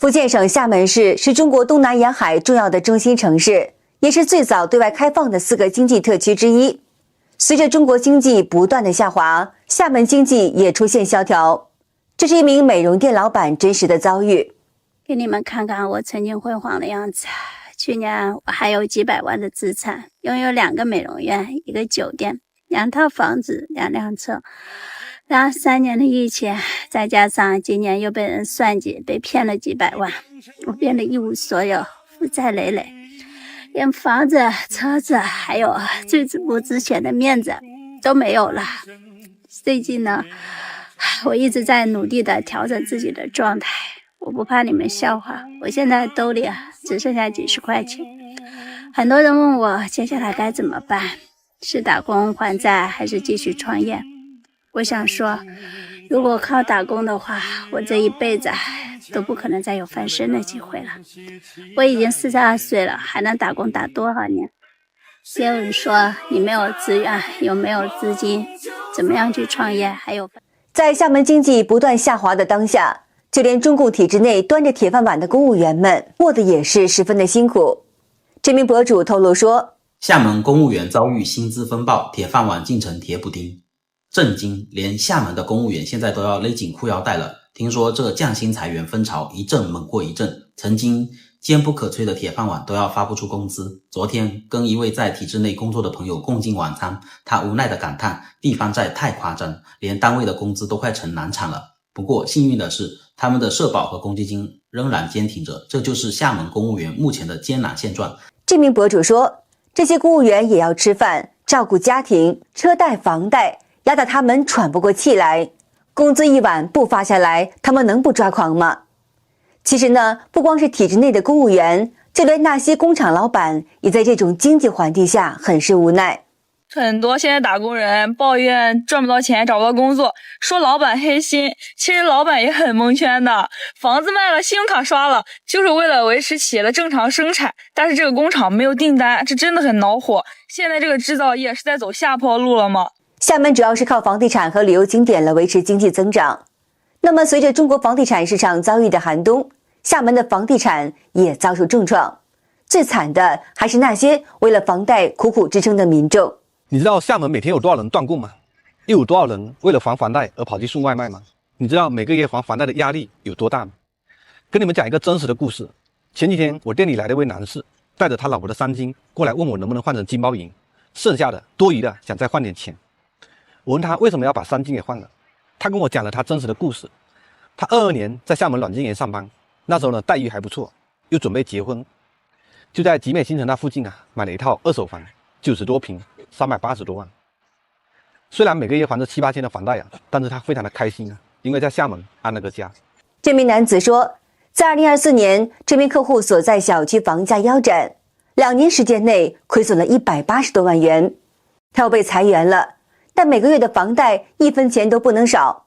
福建省厦门市是中国东南沿海重要的中心城市，也是最早对外开放的4个经济特区之一。随着中国经济不断的下滑，厦门经济也出现萧条。这是一名美容店老板真实的遭遇。给你们看看我曾经辉煌的样子。去年我还有几百万的资产，拥有2个美容院、1个酒店、2套房子、2辆车。然后3年的疫情，再加上今年又被人算计，被骗了几百万，我变得一无所有，负债累累，连房子、车子还有最不值钱的面子都没有了。最近呢，我一直在努力的调整自己的状态，我不怕你们笑话，我现在兜里只剩下几十块钱。很多人问我接下来该怎么办，是打工还债还是继续创业？我想说，如果靠打工的话，我这一辈子都不可能再有翻身的机会了。我已经42岁了，还能打工打多少年？也有人说你没有资源，又没有资金，怎么样去创业？还有，在厦门经济不断下滑的当下，就连中共体制内端着铁饭碗的公务员们过得也是十分的辛苦。这名博主透露说，厦门公务员遭遇薪资风暴，铁饭碗竟成铁补丁。震惊，连厦门的公务员现在都要勒紧裤腰带了。听说这降薪裁员风潮一阵猛过一阵，曾经坚不可摧的铁饭碗都要发不出工资。昨天跟一位在体制内工作的朋友共进晚餐，他无奈地感叹地方债太夸张，连单位的工资都快成难产了。不过幸运的是，他们的社保和公积金仍然坚挺着，这就是厦门公务员目前的艰难现状。这名博主说，这些公务员也要吃饭，照顾家庭，车贷房贷压得他们喘不过气来，工资一晚不发下来，他们能不抓狂吗？其实呢，不光是体制内的公务员，就连那些工厂老板也在这种经济环境下很是无奈。很多现在打工人抱怨赚不到钱，找不到工作，说老板黑心，其实老板也很蒙圈的。房子卖了，信用卡刷了，就是为了维持企业的正常生产，但是这个工厂没有订单，这真的很恼火。现在这个制造业是在走下坡路了吗？厦门主要是靠房地产和旅游景点来维持经济增长。那么随着中国房地产市场遭遇的寒冬，厦门的房地产也遭受重创。最惨的还是那些为了房贷苦苦支撑的民众。你知道厦门每天有多少人断供吗？又有多少人为了还房贷而跑去送外卖吗？你知道每个月还房贷的压力有多大吗？跟你们讲一个真实的故事。前几天我店里来了一位男士，带着他老婆的3金过来问我能不能换成金包银，剩下的多余的想再换点钱。我问他为什么要把3金给换了，他跟我讲了他真实的故事。他22年在厦门软件园上班，那时候呢待遇还不错，又准备结婚，就在集美新城那附近买了一套2手房，90多平，380多万。虽然每个月还着7、8千的房贷但是他非常的开心因为在厦门安了个家。这名男子说，在2024年，这名客户所在小区房价腰斩，2年时间内亏损了180多万元。他要被裁员了，但每个月的房贷1分钱都不能少。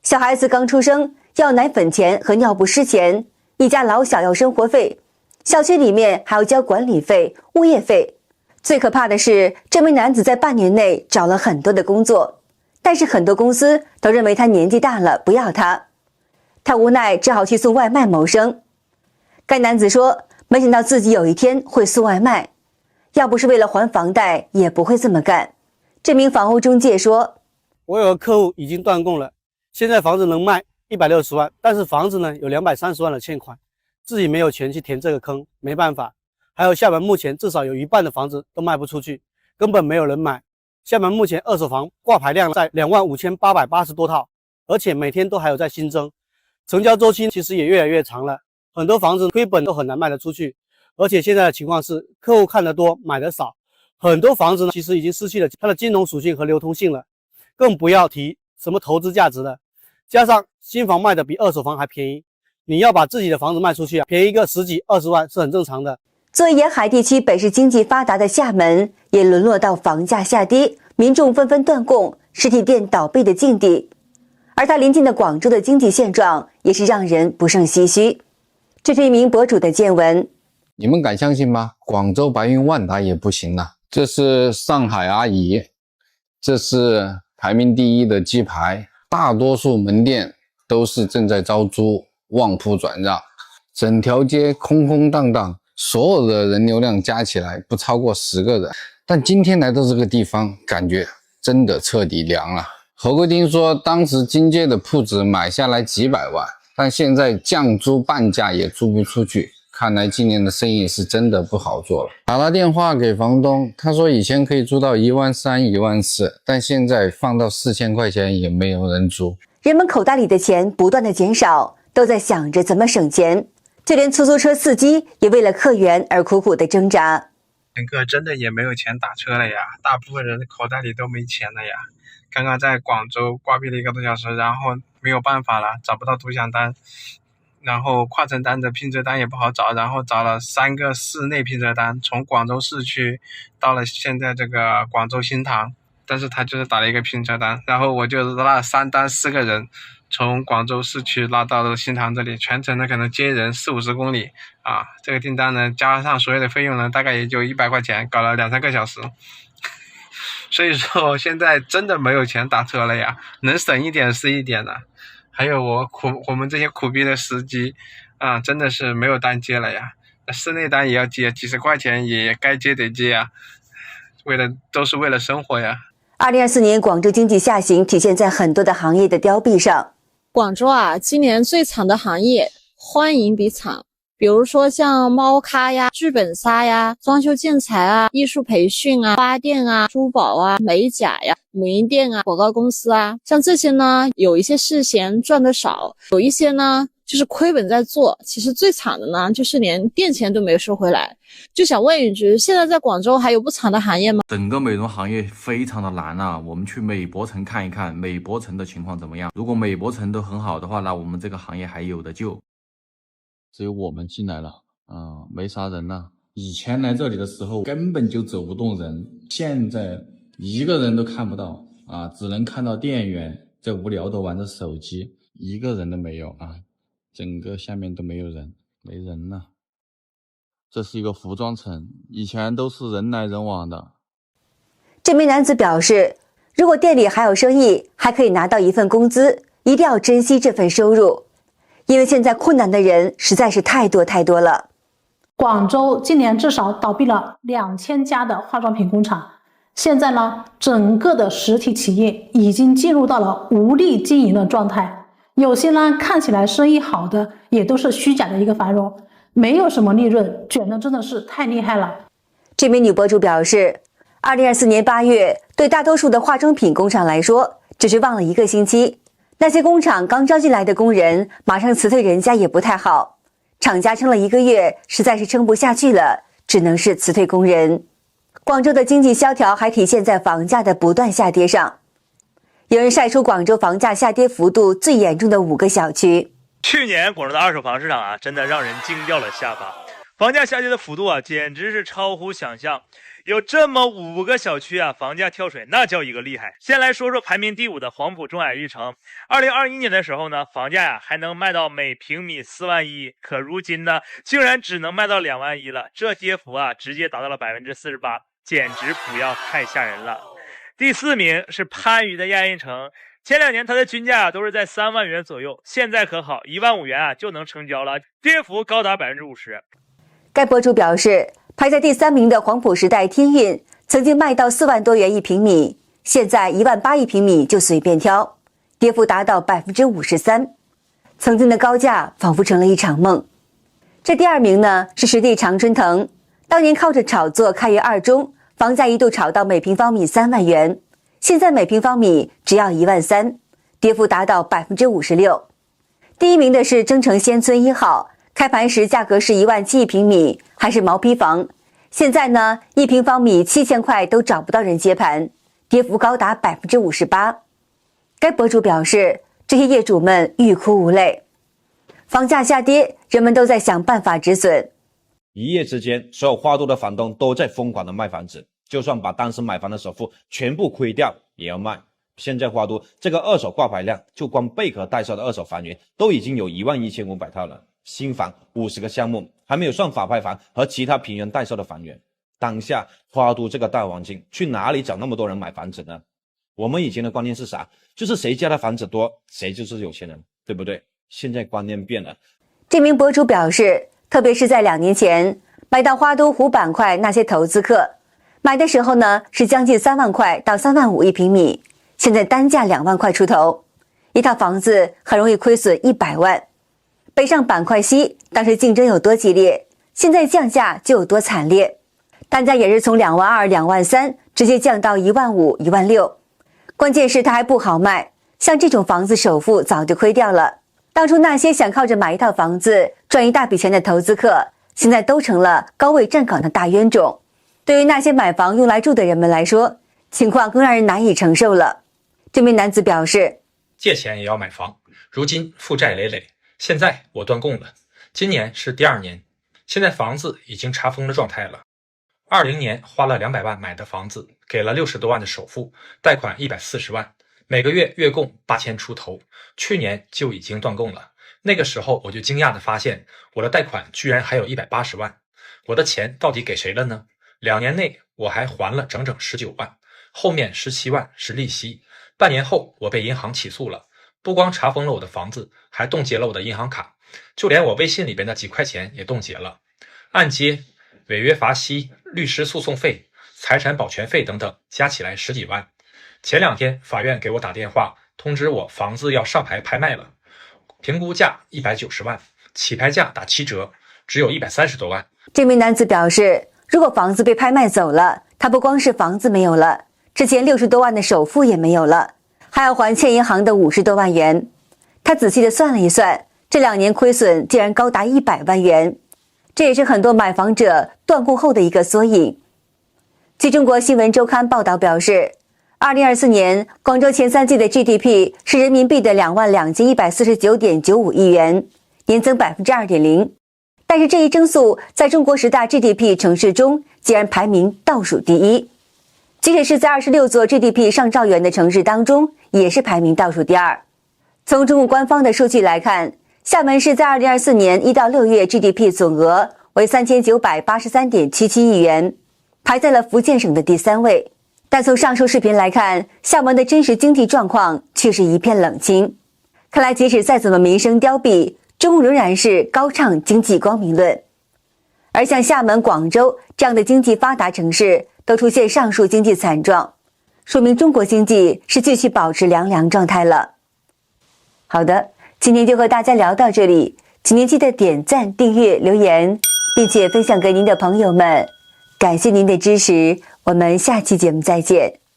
小孩子刚出生要奶粉钱和尿不湿钱，一家老小要生活费，小区里面还要交管理费、物业费。最可怕的是，这名男子在半年内找了很多的工作，但是很多公司都认为他年纪大了不要他，他无奈只好去送外卖谋生。该男子说，没想到自己有一天会送外卖，要不是为了还房贷也不会这么干。这名房屋中介说，我有个客户已经断供了，现在房子能卖160万，但是房子呢有230万的欠款，自己没有钱去填这个坑，没办法。还有厦门目前至少有1半的房子都卖不出去，根本没有人买。厦门目前2手房挂牌量在25880多套，而且每天都还有在新增，成交周期其实也越来越长了，很多房子亏本都很难卖得出去。而且现在的情况是客户看得多买得少，很多房子呢其实已经失去了它的金融属性和流通性了，更不要提什么投资价值了。加上新房卖的比2手房还便宜，你要把自己的房子卖出去便宜个10几20万是很正常的。作为沿海地区北市经济发达的厦门，也沦落到房价下跌，民众纷纷断供，实体店倒闭的境地。而它邻近的广州的经济现状也是让人不胜唏嘘。这是一名博主的见闻。你们敢相信吗？广州白云万达也不行了。这是上海阿姨，这是排名第1的鸡排，大多数门店都是正在招租，旺铺转让。整条街空空荡荡，所有的人流量加起来不超过10个人。但今天来到这个地方，感觉真的彻底凉了。侯贵丁说，当时金街的铺子买下来几百万，但现在降租半价也租不出去，看来今年的生意是真的不好做了。打了电话给房东，他说以前可以租到13000、14000，但现在放到4000块钱也没有人租。人们口袋里的钱不断的减少，都在想着怎么省钱，就连出租车司机也为了客源而苦苦的挣扎。乘客真的也没有钱打车了呀，大部分人口袋里都没钱了呀。刚刚在广州挂逼了1个多小时，然后没有办法了，找不到独享单，然后跨城单的拼车单也不好找，然后找了3个市内拼车单，从广州市区到了现在这个广州新塘，但是他就是打了一个拼车单，然后我就拉了3单4个人，从广州市区拉到了新塘这里，全程呢可能接人40-50公里啊。这个订单呢加上所有的费用呢，大概也就100块钱，搞了2-3个小时。所以说现在真的没有钱打车了呀，能省一点是一点的。还有我们这些苦逼的司机啊，真的是没有单接了呀。市内单也要接，几十块钱也该接得接啊，都是为了生活呀。2024年广州经济下行体现在很多的行业的凋敝上。广州啊，今年最惨的行业欢迎比惨，比如说像猫咖呀、剧本杀呀、装修建材啊、艺术培训啊、花店啊、珠宝啊、美甲呀、母婴店啊、广告公司啊，像这些呢，有一些是嫌赚得少，有一些呢就是亏本在做。其实最惨的呢，就是连店钱都没收回来。就想问一句，现在在广州还有不惨的行业吗？整个美容行业非常的难啊，我们去美博城看一看，美博城的情况怎么样？如果美博城都很好的话，那我们这个行业还有的救。只有我们进来了，没啥人了。以前来这里的时候根本就走不动人，现在一个人都看不到啊，只能看到店员在无聊的玩着手机，一个人都没有啊，整个下面都没有人，没人了。这是一个服装城，以前都是人来人往的。这名男子表示，如果店里还有生意，还可以拿到一份工资，一定要珍惜这份收入，因为现在困难的人实在是太多了。广州今年至少倒闭了2000家的化妆品工厂，现在呢，整个的实体企业已经进入到了无力经营的状态。有些呢看起来生意好的，也都是虚假的一个繁荣，没有什么利润，卷的真的是太厉害了。这名女博主表示，2024年8月对大多数的化妆品工厂来说，只是忘了1个星期。那些工厂刚招进来的工人，马上辞退人家也不太好，厂家撑了1个月，实在是撑不下去了，只能是辞退工人。广州的经济萧条还体现在房价的不断下跌上。有人晒出广州房价下跌幅度最严重的5个小区。去年广州的二手房市场啊，真的让人惊掉了下巴，房价下跌的幅度啊，简直是超乎想象。有这么5个小区啊，房价跳水那叫一个厉害。先来说说排名第5的黄埔中海玉城，2021年的时候呢，房价呀还能卖到每平米4万1，可如今呢，竟然只能卖到2万1了，这跌幅啊，直接达到了48%，简直不要太吓人了。第4名是番禺的亚运城，前2年它的均价都是在3万元左右，现在可好，1万5元啊就能成交了，跌幅高达50%。该博主表示，排在第3名的黄埔时代天运曾经卖到4万多元1平米，现在1万8一平米就随便挑，跌幅达到53%。曾经的高价仿佛成了一场梦。这第2名呢是实地常春藤，当年靠着炒作开业2中，房价一度炒到每平方米3万元，现在每平方米只要1万3，跌幅达到56%。第1名的是增城仙村1号，开盘时价格是1万7一平米，还是毛坯房，现在呢1平方米7000块都找不到人接盘，跌幅高达58%。该博主表示，这些业主们欲哭无泪，房价下跌，人们都在想办法止损。一夜之间，所有花都的房东都在疯狂的卖房子，就算把当时买房的首付全部亏掉也要卖。现在花都这个二手挂牌量，就光贝壳代销的二手房源都已经有11500套了，新房50个项目，还没有算法拍房和其他平原代销的房源。当下花都这个大环境，去哪里找那么多人买房子呢？我们以前的观念是啥？就是谁家的房子多，谁就是有钱人，对不对？现在观念变了。这名博主表示，特别是在2年前买到花都湖板块那些投资客，买的时候呢是将近3万块到3万5一平米，现在单价2万块出头，一套房子很容易亏损100万。北上板块西当时竞争有多激烈，现在降价就有多惨烈，单价也是从2万2、2万3直接降到1万5、1万6。关键是它还不好卖，像这种房子首付早就亏掉了。当初那些想靠着买一套房子赚一大笔钱的投资客，现在都成了高位站岗的大冤种。对于那些买房用来住的人们来说，情况更让人难以承受了。这名男子表示，借钱也要买房，如今负债累累，现在我断供了，今年是第2年，现在房子已经查封的状态了。20年花了200万买的房子，给了60多万的首付，贷款140万，每个月月供8000出头，去年就已经断供了。那个时候我就惊讶地发现，我的贷款居然还有180万，我的钱到底给谁了呢？2年内我还还了整整19万，后面17万是利息。半年后我被银行起诉了，不光查封了我的房子，还冻结了我的银行卡，就连我微信里边的几块钱也冻结了。按揭、违约罚息、律师诉讼费、财产保全费等等，加起来10几万。前2天法院给我打电话通知我房子要上牌拍卖了，评估价190万，起拍价打7折，只有130多万。这名男子表示，如果房子被拍卖走了，他不光是房子没有了，之前60多万的首付也没有了，还要还欠银行的50多万元。他仔细的算了一算，这2年亏损竟然高达100万元，这也是很多买房者断供后的一个缩影。据中国新闻周刊报道表示，2024年广州前3季的 GDP 是人民币的22149.95亿元，年增 2.0%。但是这一增速在中国10大 GDP 城市中竟然排名倒数第1，即使是在26座 GDP 上兆元的城市当中，也是排名倒数第2。从中国官方的数据来看，厦门市在2024年1到6月 GDP 总额为3983.77亿元，排在了福建省的第3位。但从上述视频来看，厦门的真实经济状况却是一片冷清。看来即使再怎么民生凋敝，中共仍然是高唱经济光明论。而像厦门、广州这样的经济发达城市都出现上述经济惨状，说明中国经济是继续保持凉凉状态了。好的，今天就和大家聊到这里，请您记得点赞、订阅、留言，并且分享给您的朋友们。感谢您的支持，我们下期节目再见。